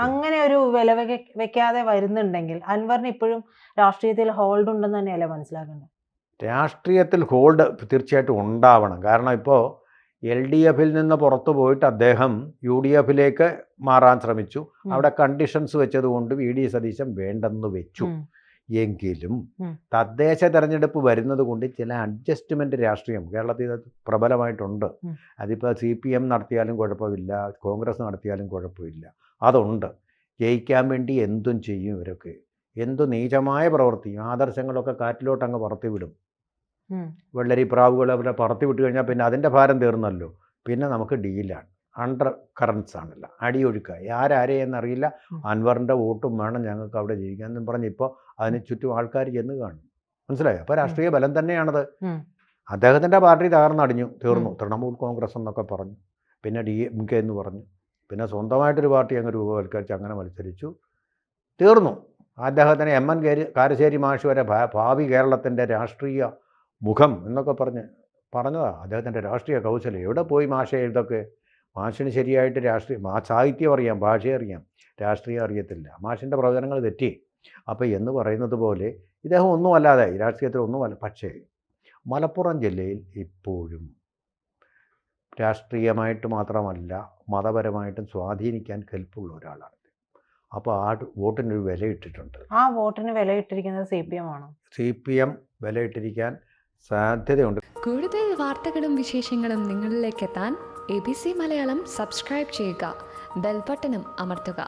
അങ്ങനെ ഒരു വില വെക്കാതെ വരുന്നുണ്ടെങ്കിൽ അൻവറിന് ഇപ്പോഴും രാഷ്ട്രീയത്തിൽ ഹോൾഡ് ഉണ്ടെന്ന് തന്നെയല്ലേ മനസ്സിലാക്കുന്നത്? രാഷ്ട്രീയത്തിൽ ഹോൾഡ് തീർച്ചയായിട്ടും ഉണ്ടാവണം. കാരണം ഇപ്പോൾ LDFിൽ നിന്ന് പുറത്തു പോയിട്ട് അദ്ദേഹം UDFിലേക്ക് മാറാൻ ശ്രമിച്ചു. അവിടെ കണ്ടീഷൻസ് വെച്ചതുകൊണ്ട് VD സതീശൻ വേണ്ടെന്ന് വെച്ചു. എങ്കിലും തദ്ദേശ തെരഞ്ഞെടുപ്പ് വരുന്നത് കൊണ്ട് ചില അഡ്ജസ്റ്റ്മെൻറ്റ് രാഷ്ട്രീയം കേരളത്തിൽ പ്രബലമായിട്ടുണ്ട്. അതിപ്പോൾ CPM നടത്തിയാലും കുഴപ്പമില്ല, കോൺഗ്രസ് നടത്തിയാലും കുഴപ്പമില്ല, അതുണ്ട്. ജയിക്കാൻ വേണ്ടി എന്തും ചെയ്യും ഇവരൊക്കെ. എന്തു നീചമായ പ്രവൃത്തിയും ആദർശങ്ങളൊക്കെ കാറ്റിലോട്ട് അങ്ങ് പറത്തിവിടും. വെള്ളരി പ്രാവുകൾ അവരെ പറത്തി വിട്ട് കഴിഞ്ഞാൽ പിന്നെ അതിൻ്റെ ഭാരം തീർന്നല്ലോ. പിന്നെ നമുക്ക് ഡീലാണ്, അണ്ടർ കറൻസ് ആണല്ലോ, അടിയൊഴുക്കുക. ആരാരെയെന്നറിയില്ല, അൻവറിൻ്റെ വോട്ടും വേണം ഞങ്ങൾക്ക് അവിടെ ജയിക്കാൻ എന്നും പറഞ്ഞ് ഇപ്പോൾ അതിന് ചുറ്റും ആൾക്കാർ ചെന്ന് കാണും. മനസ്സിലായോ? അപ്പോൾ രാഷ്ട്രീയ ബലം തന്നെയാണത്. അദ്ദേഹത്തിൻ്റെ പാർട്ടി തകർന്നടിഞ്ഞു, തീർന്നു. തൃണമൂൽ കോൺഗ്രസ് എന്നൊക്കെ പറഞ്ഞു, പിന്നെ DMK എന്ന് പറഞ്ഞു, പിന്നെ സ്വന്തമായിട്ടൊരു പാർട്ടി അങ്ങ് രൂപവൽക്കരിച്ച് അങ്ങനെ മത്സരിച്ചു, തീർന്നു. അദ്ദേഹത്തിന് MN കാരശ്ശേരി മാഷ് വരെ ഭാവി കേരളത്തിൻ്റെ രാഷ്ട്രീയ മുഖം എന്നൊക്കെ പറഞ്ഞതാ. അദ്ദേഹത്തിൻ്റെ രാഷ്ട്രീയ കൗശലം എവിടെ പോയി മാഷേ? ഇതൊക്കെ മാഷിന് ശരിയായിട്ട് സാഹിത്യം അറിയാം, ഭാഷ അറിയാം, രാഷ്ട്രീയം അറിയത്തില്ല. മാഷിൻ്റെ പ്രവചനങ്ങൾ തെറ്റി. അപ്പോൾ എന്ന് പറയുന്നത് പോലെ ഇദ്ദേഹം ഒന്നുമല്ലാതെ ഈ രാഷ്ട്രീയത്തിൽ ഒന്നുമല്ല. പക്ഷേ മലപ്പുറം ജില്ലയിൽ ഇപ്പോഴും രാഷ്ട്രീയമായിട്ട് മാത്രമല്ല മതപരമായിട്ടും സ്വാധീനിക്കാൻ കെൽപ്പുള്ള ഒരാളാണ്. അപ്പോൾ ആ വോട്ടിനൊരു വിലയിട്ടിട്ടുണ്ട്. ആ വോട്ടിന് വിലയിട്ടിരിക്കുന്നത് CPM ആണോ? CPM വിലയിട്ടിരിക്കാൻ സാധ്യതയുണ്ട്. കൂടുതൽ വാർത്തകളും വിശേഷങ്ങളും നിങ്ങളിലേക്ക് എത്താൻ ABC മലയാളം സബ്സ്ക്രൈബ് ചെയ്യുക, ബെൽ ബട്ടണും അമർത്തുക.